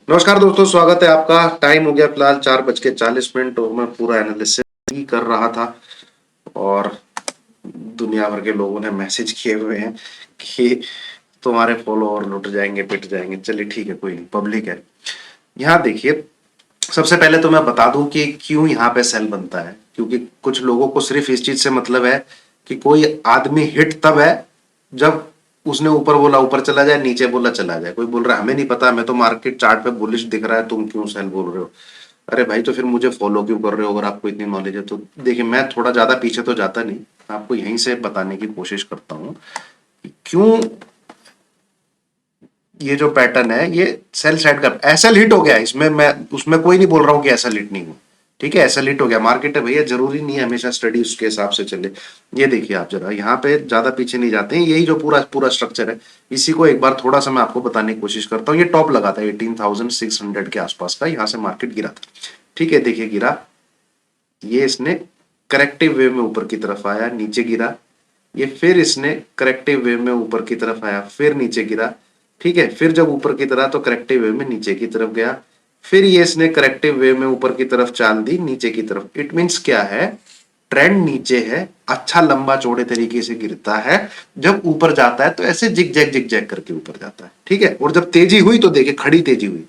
नमस्कार दोस्तों, स्वागत है आपका। टाइम हो गया फिलहाल 4:40 और मैं पूरा एनालिसिस ही कर रहा था और दुनिया भर के लोगों ने मैसेज किए हुए हैं कि तुम्हारे फॉलोअर लुट जाएंगे, पिट जाएंगे। चलिए ठीक है, कोई नहीं, पब्लिक है। यहाँ देखिए, सबसे पहले तो मैं बता दूं कि क्यों यहाँ पे सेल बनता है, क्योंकि कुछ लोगों को सिर्फ इस चीज से मतलब है कि कोई आदमी हिट तब है जब उसने ऊपर बोला ऊपर चला जाए, नीचे बोला चला जाए। कोई बोल रहा है हमें नहीं पता, हमें तो मार्केट चार्ट पे बुलिश दिख रहा है, तुम क्यों सेल बोल रहे हो? अरे भाई, तो फिर मुझे फॉलो क्यों कर रहे हो? अगर आपको इतनी नॉलेज है तो देखिए, मैं थोड़ा ज्यादा पीछे तो जाता नहीं, आपको यहीं से बताने की कोशिश करता हूँ क्यों ये जो पैटर्न है ये सेल साइड का एसएल हिट हो गया। इसमें मैं उसमें कोई नहीं बोल रहा हूँ कि एसएल हिट नहीं हुआ, ठीक है, एसएल हिट हो गया। मार्केट है भैया, जरूरी नहीं है हमेशा स्टडी उसके हिसाब से चले। ये देखिए, आप जरा यहाँ पे ज्यादा पीछे नहीं जाते हैं, यही जो पूरा पूरा स्ट्रक्चर है, इसी को एक बार थोड़ा सा मैं आपको बताने की कोशिश करता हूँ। ये टॉप लगा था 18,600 के आसपास का, यहाँ से मार्केट गिरा था, ठीक है। देखिए गिरा, ये इसने करेक्टिव वेव में ऊपर की तरफ आया, नीचे गिरा, ये फिर इसने करेक्टिव वेव में ऊपर की तरफ आया, फिर नीचे गिरा, ठीक है। फिर जब ऊपर की तरफ तो करेक्टिव वेव में नीचे की तरफ गया, फिर ये इसने करेक्टिव वेव में ऊपर की तरफ चाल दी, नीचे की तरफ। इट मींस क्या है, ट्रेंड नीचे है, अच्छा लंबा चौड़े तरीके से गिरता है। जब ऊपर जाता है तो ऐसे जिग जैग करके ऊपर जाता है, ठीक है। और जब तेजी हुई तो देखिए, खड़ी तेजी हुई,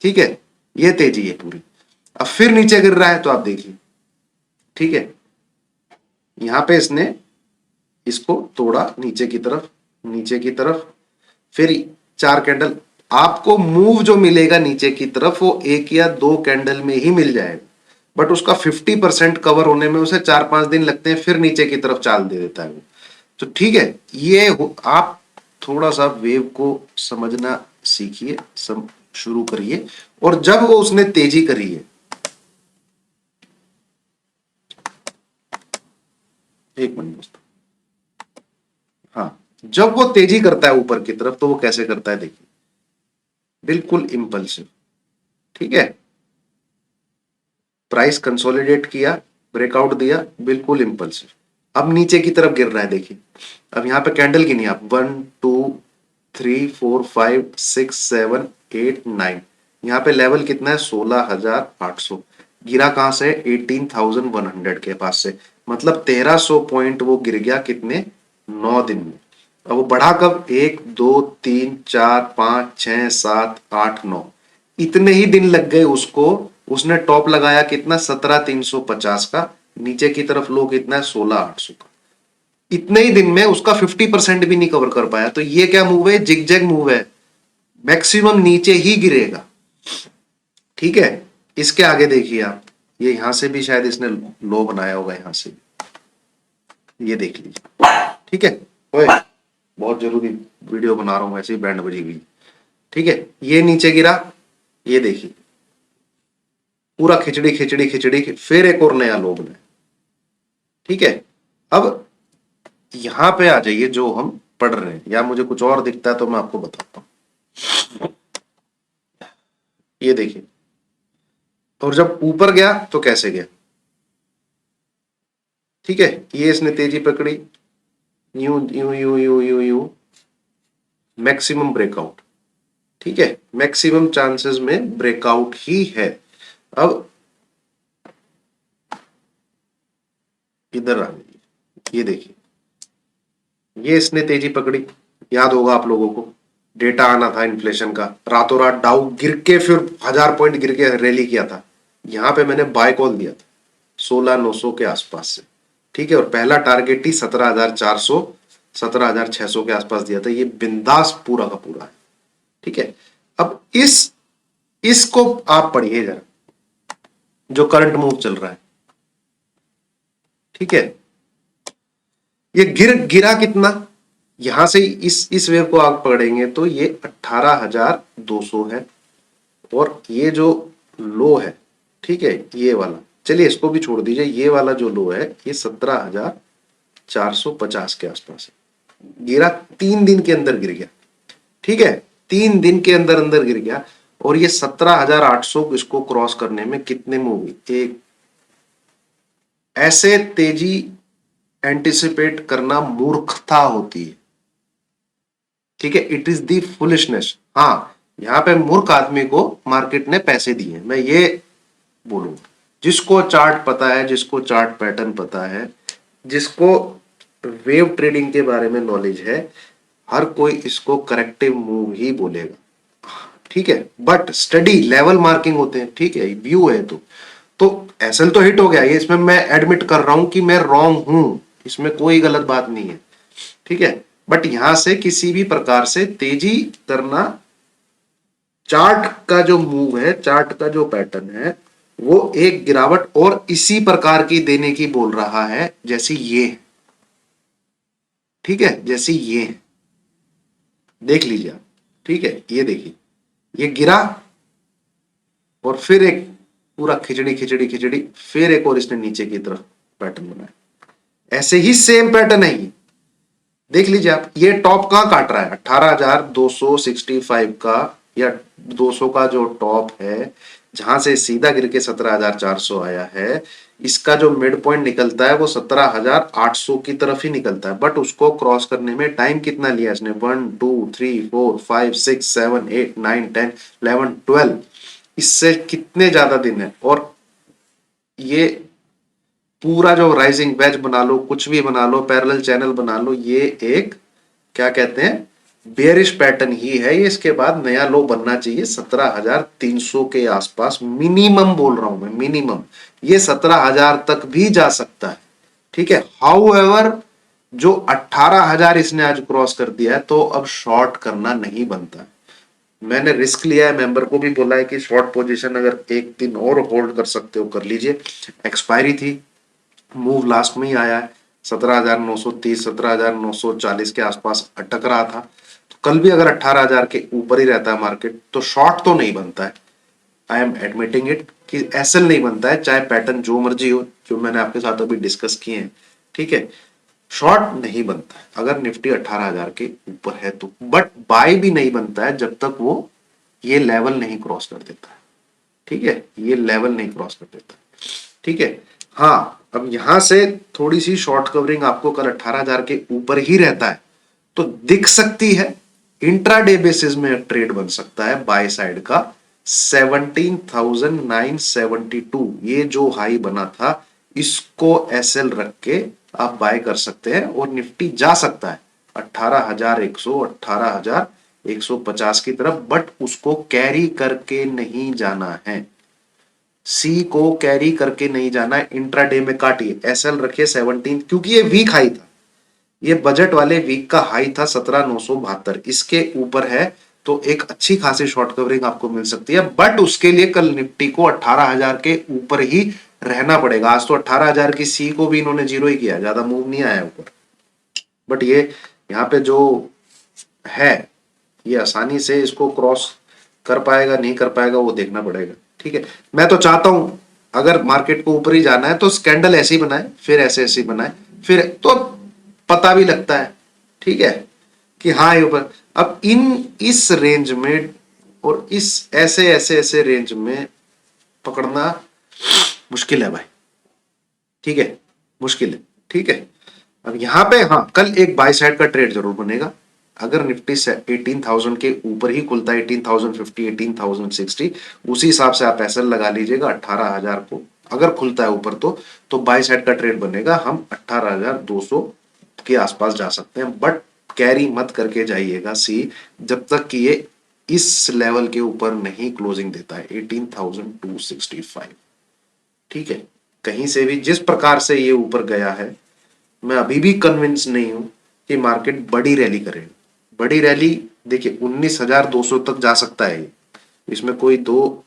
ठीक है, ये तेजी है पूरी। अब फिर नीचे गिर रहा है तो आप देखिए, ठीक है, यहां पे इसने इसको तोड़ा नीचे की तरफ, नीचे की तरफ, फिर चार कैंडल। आपको मूव जो मिलेगा नीचे की तरफ वो एक या दो कैंडल में ही मिल जाएगा, बट उसका 50% कवर होने में उसे 4-5 दिन लगते हैं, फिर नीचे की तरफ चाल दे देता है वो। तो ठीक है, आप थोड़ा सा वेव को समझना सीखिए, शुरू करिए। और जब वो उसने तेजी करी है, एक मिनट दोस्तों, हाँ, जब वो तेजी करता है ऊपर की तरफ तो वो कैसे करता है देखिए, बिल्कुल इंपल्सिव, ठीक है। प्राइस कंसोलिडेट किया, ब्रेकआउट दिया, बिल्कुल इंपल्सिव। अब नीचे की तरफ गिर रहा है देखिए। अब यहां पे कैंडल गिनी आप, 1 2 3 4 5 6 7 8 9। यहाँ पे लेवल कितना है, 16,800। गिरा कहां से, 18,100 के पास से, मतलब 1,300 पॉइंट वो गिर गया कितने, 9 दिन में। अब वो बढ़ा कब, 1 2 3 4 5 6 7 8 9, इतने ही दिन लग गए उसको। उसने टॉप लगाया कितना, 17,350 का, नीचे की तरफ लो कितना है, 16,800 का। इतने ही दिन में उसका 50% भी नहीं कवर कर पाया। तो ये क्या मूव है, जिगजैग मूव है, मैक्सिमम नीचे ही गिरेगा, ठीक है। इसके आगे देखिए आप, ये यहां से भी शायद इसने लो बनाया होगा, यहां से ये देख लीजिए, ठीक है। ओए, बहुत जरूरी वीडियो बना रहा हूं, ऐसे ही बैंड बजी हुई, ठीक है। ये नीचे गिरा, ये देखिए पूरा खिचड़ी खिचड़ी खिचड़ी, फिर एक और नया लो बनाया, ठीक है। अब यहां पे आ जाइए, जो हम पढ़ रहे हैं, या मुझे कुछ और दिखता है तो मैं आपको बताता हूं। ये देखिए, और जब ऊपर गया तो कैसे गया, ठीक है। ये इसने तेजी पकड़ी, you you you you you you, maximum breakout, ठीक है। मैक्सिमम चांसेस में ब्रेकआउट ही है। अब इधर आ जाइए, ये देखिए, ये इसने तेजी पकड़ी, याद होगा आप लोगों को, डेटा आना था इन्फ्लेशन का, रातों रात डाउ गिर के फिर 1,000 पॉइंट गिर के रैली किया था। यहां पे मैंने बाय कॉल दिया था 16,900 के आसपास से, ठीक है। और पहला टारगेट ही 17,400 17,600 के आसपास दिया था। ये बिंदास पूरा का पूरा है, ठीक है। अब इसको आप पढ़िए जरा, जो करंट मूव चल रहा है, ठीक है। ये गिरा कितना, यहां से इस वेव को आप पकड़ेंगे तो ये 18,200 है। और ये जो लो है, ठीक है, ये वाला, चलिए इसको भी छोड़ दीजिए, ये वाला जो लो है ये 17,450 के आसपास है। गिरा 3 दिन के अंदर गिर गया, ठीक है, 3 दिन के अंदर अंदर गिर गया। और ये 17,800 इसको क्रॉस करने में कितने मूव हुई, एक। ऐसे तेजी एंटिसिपेट करना मूर्खता होती है, ठीक है, इट इज दी फुलिशनेस। हाँ, यहाँ पे मूर्ख आदमी को मार्केट ने पैसे दिए, मैं ये बोलूंगा। जिसको चार्ट पता है, जिसको चार्ट पैटर्न पता है, जिसको वेव ट्रेडिंग के बारे में नॉलेज है, हर कोई इसको करेक्टिव मूव ही बोलेगा, ठीक है। बट स्टडी लेवल मार्किंग होते हैं, ठीक है, व्यू है तो एसएल तो हिट हो गया, ये इसमें मैं एडमिट कर रहा हूं कि मैं रॉन्ग हूं, इसमें कोई गलत बात नहीं है, ठीक है। बट यहां से किसी भी प्रकार से तेजी करना, चार्ट का जो मूव है, चार्ट का जो पैटर्न है, वो एक गिरावट और इसी प्रकार की देने की बोल रहा है, जैसी ये, ठीक है, जैसी ये देख लीजिए आप, ठीक है, ये देखिए, ये गिरा और फिर एक पूरा खिचड़ी खिचड़ी खिचड़ी, फिर एक और इसने नीचे की तरफ पैटर्न बनाया, ऐसे ही सेम पैटर्न है ये, देख लीजिए आप। ये टॉप कहां काट रहा है, 18,265 का या 200 का जो टॉप है, जहां से सीधा गिर के 17,400 आया है, इसका जो मिड पॉइंट निकलता है वो 17,800 की तरफ ही निकलता है। बट उसको क्रॉस करने में टाइम कितना लिया इसने, 1 2 3 4 5 6 7 8 9 10 11 12, इससे कितने ज्यादा दिन है। और ये पूरा जो राइजिंग वेज बना लो, कुछ भी बना लो, पैरेलल चैनल बना लो, ये एक क्या कहते हैं, बेयरिश पैटर्न ही है ये। इसके बाद नया लो बनना चाहिए 17,300 के आसपास, मिनिमम बोल रहा हूं मैं, मिनिमम। ये 17,000 तक भी जा सकता है, ठीक है। हाउएवर जो 18,000 इसने आज क्रॉस कर दिया है, तो अब शॉर्ट करना नहीं बनता। मैंने रिस्क लिया है, मेंबर को भी बोला है कि शॉर्ट पोजीशन अगर एक दिन और होल्ड कर सकते हो कर लीजिए। एक्सपायरी थी, मूव लास्ट में ही आया है, 17,930 17,940 के आसपास अटक रहा था। तो कल भी अगर 18,000 के ऊपर ही रहता है मार्केट, तो शॉर्ट तो नहीं बनता है, आई एम एडमिटिंग इट कि एसएल नहीं बनता है, चाहे पैटर्न जो मर्जी हो, जो मैंने आपके साथ अभी डिस्कस किए हैं, ठीक है। शॉर्ट नहीं बनता है अगर निफ्टी 18,000 के ऊपर है तो, बट बाय भी नहीं बनता है जब तक वो ये लेवल नहीं क्रॉस कर देता है, ठीक है, ये लेवल नहीं क्रॉस कर देता, ठीक है। हाँ, अब यहां से थोड़ी सी शॉर्ट कवरिंग आपको कल 18,000 के ऊपर ही रहता है तो दिख सकती है, इंट्राडे बेसिस में ट्रेड बन सकता है बाय साइड का 17,972, ये जो हाई बना था इसको एसएल रख के आप बाय कर सकते हैं और निफ्टी जा सकता है 18,100 18,150 की तरफ, बट उसको कैरी करके नहीं जाना है, सी को कैरी करके नहीं जाना है। इंट्राडे में काटिए, एसएल रखिए 17, क्योंकि ये वीक हाई था, ये बजट वाले वीक का हाई था 17,972, इसके ऊपर है तो एक अच्छी खासी शॉर्ट कवरिंग आपको मिल सकती है। बट उसके लिए कल निफ्टी को 18,000 के ऊपर ही रहना पड़ेगा। आज तो 18,000 की सी को भी इन्होंने जीरो ही किया, ज्यादा मूव नहीं आया ऊपर। बट ये यहाँ पे जो है, ये आसानी से इसको क्रॉस कर पाएगा नहीं कर पाएगा वो देखना पड़ेगा, ठीक है। मैं तो चाहता हूं अगर मार्केट को ऊपर ही जाना है तो स्कैंडल ऐसे ही बनाए, फिर ऐसे ऐसे बनाए, फिर तो पता भी लगता है, ठीक है, कि हाँ ये ऊपर। अब इस रेंज में और इस ऐसे ऐसे ऐसे रेंज में पकड़ना मुश्किल है भाई, ठीक है, मुश्किल है, ठीक है। अब यहां पे हाँ, कल एक बाय साइड का ट्रेड जरूर बनेगा अगर निफ्टी से 18,000 के ऊपर ही खुलता है, 18,050 18,060, उसी हिसाब से आप एसएल लगा लीजिएगा 18,000 को, अगर खुलता है ऊपर तो बाय साइड का ट्रेड बनेगा, हम 18,200 के आसपास जा सकते हैं। बट कैरी मत करके जाइएगा सी जब तक कि ये इस लेवल के ऊपर नहीं क्लोजिंग देता है 18,265, ठीक है। कहीं से भी जिस प्रकार से ये ऊपर गया है, मैं अभी भी कन्विंस नहीं हूं कि मार्केट बड़ी रैली करेगा। बड़ी रैली देखिए 19,200 तक जा सकता है ये, इसमें कोई दो,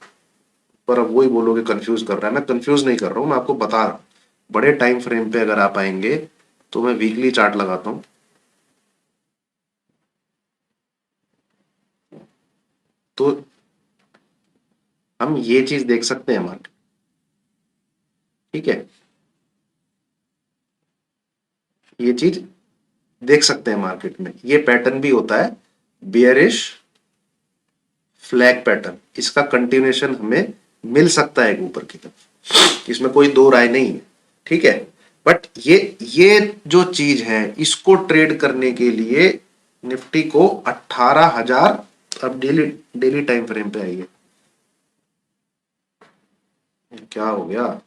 पर अब वही बोलोगे कंफ्यूज कर रहा है, मैं कंफ्यूज नहीं कर रहा हूं, मैं आपको बता रहा हूं। बड़े टाइम फ्रेम पे अगर आप आएंगे तो मैं वीकली चार्ट लगाता हूं, तो हम ये चीज देख सकते हैं मार्केट, ठीक है, ये चीज देख सकते हैं मार्केट में। ये पैटर्न भी होता है बियरिश फ्लैग पैटर्न, इसका कंटिन्यूएशन हमें मिल सकता है ऊपर की तरफ, इसमें कोई दो राय नहीं है, ठीक है। बट ये जो चीज है इसको ट्रेड करने के लिए निफ्टी को 18,000 अब डेली डेली टाइम फ्रेम पे आइए, क्या हो गया?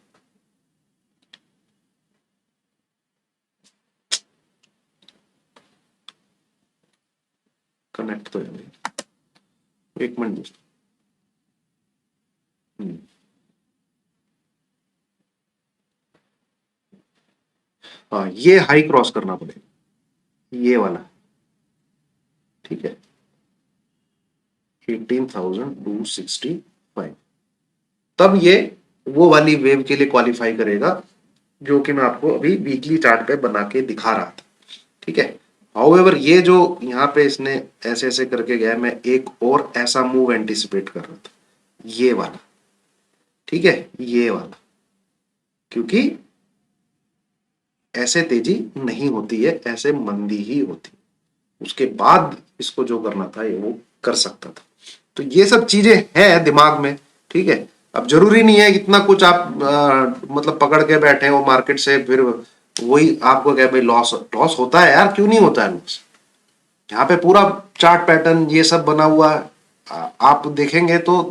कनेक्ट तो है भाई, एक मिनट। हम्म, हाँ ये हाई क्रॉस करना पड़ेगा, ये वाला, ठीक है, 18,265, तब ये वो वाली वेव के लिए क्वालिफाई करेगा जो कि मैं आपको अभी वीकली चार्ट पे बना के दिखा रहा था, ठीक है। हाउएवर ये जो यहाँ पे इसने ऐसे ऐसे करके गया, मैं एक और ऐसा मूव एंटिसिपेट कर रहा था, ये वाला, ठीक है, ये वाला, क्योंकि ऐसे तेजी नहीं होती है, ऐसे मंदी ही होती है। उसके बाद इसको जो करना था ये वो कर सकता था। तो ये सब चीजें हैं दिमाग में, ठीक है। अब जरूरी नहीं है इतना कुछ आप मतलब पकड़ के बैठे हो मार्केट से, फिर वही आपको क्या भाई लॉस लॉस होता है यार, क्यों नहीं होता है लॉस? यहाँ पे पूरा चार्ट पैटर्न ये सब बना हुआ है, आप देखेंगे तो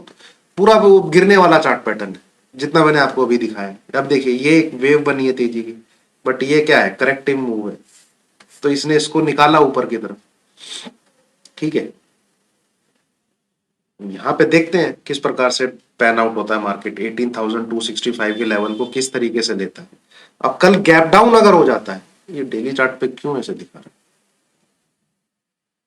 पूरा वो गिरने वाला चार्ट पैटर्न है जितना मैंने आपको अभी दिखाया है। अब देखिए ये एक वेव बनी है तेजी की, बट ये क्या है, करेक्टिव मूव है, तो इसने इसको निकाला ऊपर की तरफ, ठीक है। यहाँ पे देखते हैं किस प्रकार से पैन आउट होता है मार्केट, 18,265 के लेवल को किस तरीके से लेता है। अब कल गैप डाउन अगर हो जाता है, ये डेली चार्ट पे क्यों ऐसे दिखा रहा है,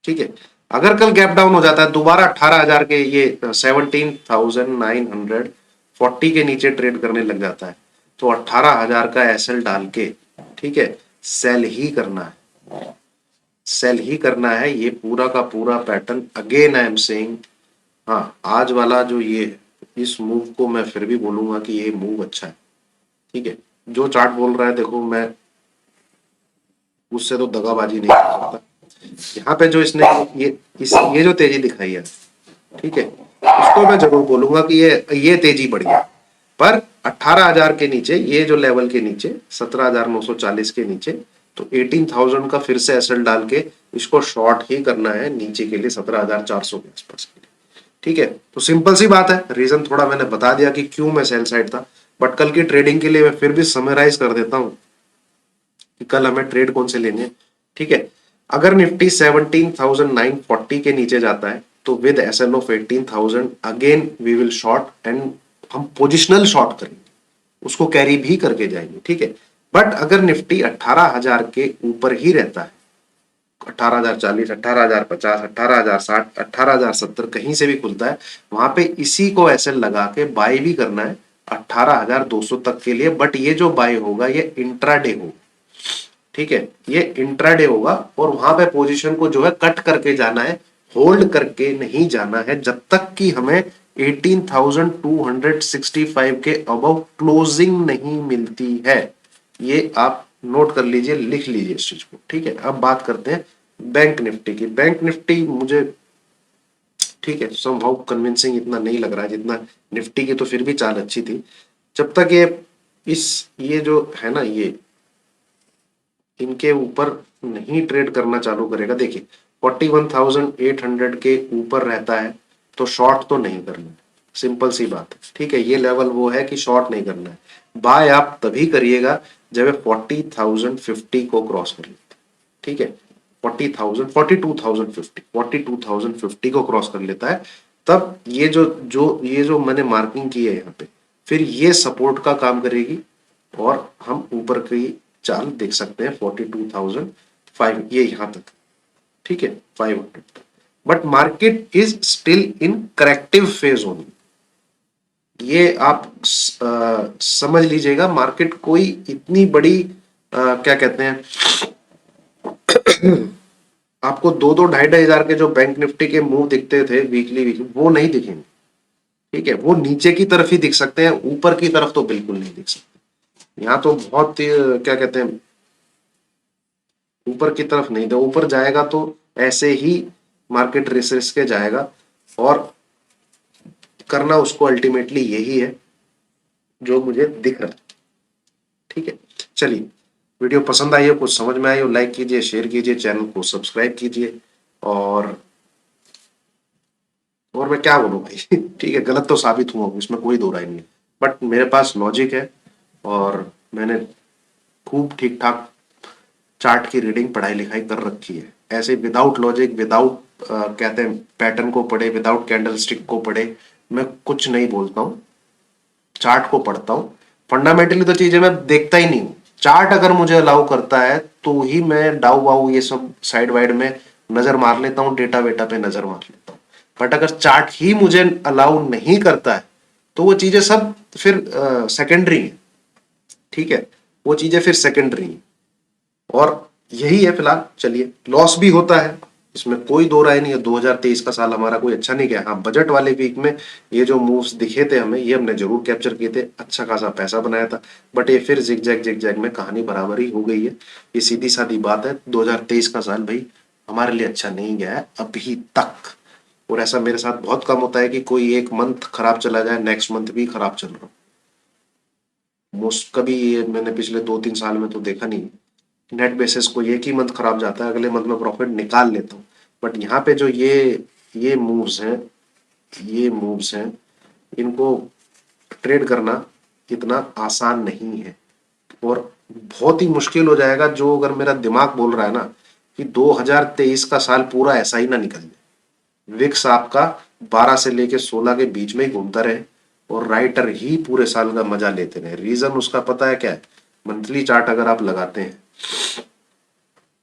ठीक है, अगर कल गैप डाउन हो जाता है दोबारा 18,000 के, ये 17,940 के नीचे ट्रेड करने लग जाता है, तो 18,000 का एसएल डाल के, ठीक है, सेल ही करना है, सेल ही करना है। ये पूरा का पूरा pattern again I am saying, हाँ आज वाला जो ये इस मूव को मैं फिर भी बोलूंगा कि ये मूव अच्छा है, ठीक है। जो चार्ट बोल रहा है देखो, मैं उससे तो दगाबाजी नहीं कर सकता। यहाँ पे जो इसने ये जो तेजी दिखाई है, ठीक है, उसको मैं जरूर बोलूंगा कि ये तेजी बढ़ गया, पर 18,000 के नीचे, ये जो लेवल के नीचे 17,940 के नीचे, तो 18,000 का फिर से एसएल डाल के इसको शॉर्ट ही करना है नीचे के लिए 17,400 के आसपास के लिए, ठीक है। तो सिंपल सी बात है, रीजन थोड़ा मैंने बता दिया कि क्यों मैं सेल साइड था, बट कल की ट्रेडिंग के लिए मैं फिर भी समराइज कर देता हूं कि कल हमें ट्रेड कौन से लेने हैं, ठीक है। अगर निफ्टी 17,940 के नीचे जाता है तो with SL of 18,000 again we will short, and हम पोजिशनल शॉर्ट करेंगे, उसको कैरी भी करके जाएंगे, ठीक है। बट अगर निफ्टी 18,000 के ऊपर ही रहता है, 18,040, 18,050, 18,060, 18,070 कहीं से भी खुलता है, वहां पे इसी को ऐसे लगा के बाय भी करना है 18,200 तक के लिए। बट ये जो बाय होगा ये इंट्राडे होगा, ठीक है, ये इंट्राडे होगा, और वहां पे पोजीशन को जो है कट करके जाना है, होल्ड करके नहीं जाना है जब तक कि हमें 18,265 के अबव क्लोजिंग नहीं मिलती है। ये आप नोट कर लीजिए, लिख लीजिए इस चीज को, ठीक है। अब बात करते हैं बैंक निफ्टी की। बैंक निफ्टी मुझे, ठीक है, समहाउ कन्विंसिंग इतना नहीं लग रहा है जितना निफ्टी की, तो फिर भी चाल अच्छी थी। जब तक इस ये जो है ना, ये इनके ऊपर नहीं ट्रेड करना चालू करेगा, देखिए 41,800 के ऊपर रहता है तो शॉर्ट तो नहीं करना है, सिंपल सी बात है, ठीक है। ये लेवल वो है कि शॉर्ट नहीं करना है, बाय आप तभी करिएगा जब 40,050 को क्रॉस कर लेते, ठीक है। 40,000, 42,050, 42,050 को क्रॉस कर लेता है, तब ये जो मैंने मार्किंग की है यहाँ पे, फिर ये सपोर्ट का काम करेगी, और हम ऊपर की चाल देख सकते हैं 42,005, ये यहां तक, ठीक है, 500 तक। But market is still in corrective phase only, ये आप समझ लीजिएगा। मार्केट कोई इतनी बड़ी क्या कहते हैं, आपको दो दो ढाई ढाई हजार के जो बैंक निफ्टी के मूव दिखते थे वीकली वीकली, वो नहीं दिखेंगे, ठीक है। वो नीचे की तरफ ही दिख सकते हैं, ऊपर की तरफ तो बिल्कुल नहीं दिख सकते। यहाँ तो बहुत क्या कहते हैं, ऊपर की तरफ नहीं था, ऊपर जाएगा तो ऐसे ही मार्केट रिस रिस के जाएगा, और करना उसको अल्टीमेटली यही है जो मुझे दिख रहा है, ठीक है। चलिए, वीडियो पसंद आई हो, कुछ समझ में आई हो, लाइक कीजिए, शेयर कीजिए, चैनल को सब्सक्राइब कीजिए, और और मैं क्या बोलूं भाई ठीक है, गलत तो साबित हुआ हूं, इसमें कोई दो राय नहीं है, बट मेरे पास लॉजिक है और मैंने खूब ठीक ठाक चार्ट की रीडिंग पढ़ाई लिखाई कर रखी है। ऐसे विदाउट लॉजिक, विदाउट कहते हैं पैटर्न को पढ़े, विदाउट कैंडल स्टिक को पढ़े मैं कुछ नहीं बोलता हूँ। चार्ट को पढ़ता हूँ, फंडामेंटली तो चीजें मैं देखता ही नहीं हूँ। चार्ट अगर मुझे अलाउ करता है तो ही मैं डाउ वाउ ये सब साइड वाइड में नजर मार लेता हूँ, डेटा वेटा पे नजर मार लेता हूँ। बट अगर चार्ट ही मुझे अलाउ नहीं करता है तो वो चीजें सब फिर सेकेंडरी है। ठीक है, वो चीजें फिर सेकेंडरी है और यही है फिलहाल। चलिए, लॉस भी होता है, इसमें कोई दो राय नहीं है। 2023 का साल हमारा कोई अच्छा नहीं गया। हाँ, बजट वाले वीक में ये जो मूव्स दिखे थे हमें, ये हमने जरूर कैप्चर किए थे, अच्छा खासा पैसा बनाया था। बट ये फिर जिग जैग में कहानी बराबर ही हो गई है। ये सीधी सादी बात है, 2023 का साल भाई हमारे लिए अच्छा नहीं गया है अभी तक। और ऐसा मेरे साथ बहुत कम होता है कि कोई एक मंथ खराब चला जाए, नेक्स्ट मंथ भी खराब चल रहा हो। मोस्ट कभी ये मैंने पिछले 2-3 साल में तो देखा नहीं। नेट बेसिस को एक ही मंथ खराब जाता है, अगले मंथ में प्रॉफिट निकाल लेता हूँ। बट यहाँ पे जो ये मूव्स हैं, ये मूव्स हैं, इनको ट्रेड करना इतना आसान नहीं है और बहुत ही मुश्किल हो जाएगा। जो अगर मेरा दिमाग बोल रहा है ना कि 2023 का साल पूरा ऐसा ही ना निकल जाए, विक्स आपका 12 से लेके 16 के बीच में ही घूमता रहे और राइटर ही पूरे साल का मजा लेते रहे। रीजन उसका पता है क्या है? मंथली चार्ट अगर आप लगाते हैं,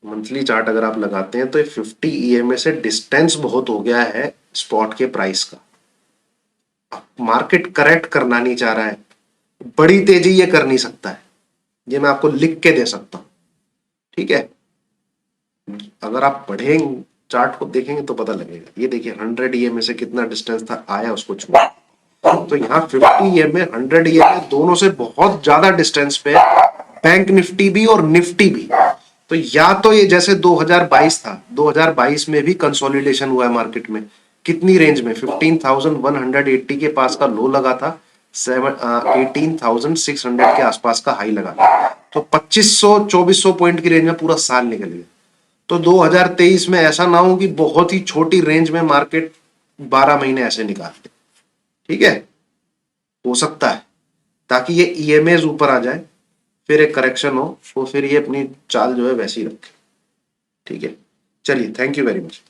मंथली चार्ट अगर आप लगाते हैं तो 50 ईएमए से डिस्टेंस बहुत हो गया है स्पॉट के प्राइस का। मार्केट करेक्ट करना नहीं चाह रहा है, बड़ी तेजी ये कर नहीं सकता है, ये मैं आपको लिख के दे सकता हूं। ठीक है, अगर आप पढ़ेंगे चार्ट को देखेंगे तो पता लगेगा। ये देखिए 100 ईएमए से कितना डिस्टेंस था, आया उसको छुआ। तो यहाँ 50 ईएमए 100 ईएमए दोनों से बहुत ज्यादा डिस्टेंस पे बैंक निफ्टी भी और निफ्टी भी। तो या तो ये जैसे 2022 था, 2022 में भी कंसोलिडेशन हुआ है मार्केट में। कितनी रेंज में? 15,180 के पास का लो लगा था, 18,600 के आसपास का हाई लगा था। तो 2500-2400 पॉइंट की रेंज में पूरा साल निकल गया। तो 2023 में ऐसा ना हो कि बहुत ही छोटी रेंज में मार्केट 12 महीने ऐसे निकाल दे। ठीक है, हो सकता है, ताकि ये ईएमएज ऊपर आ जाए, फिर एक करेक्शन हो, तो फिर ये अपनी चाल जो है वैसी रखे। ठीक है, चलिए, थैंक यू वेरी मच।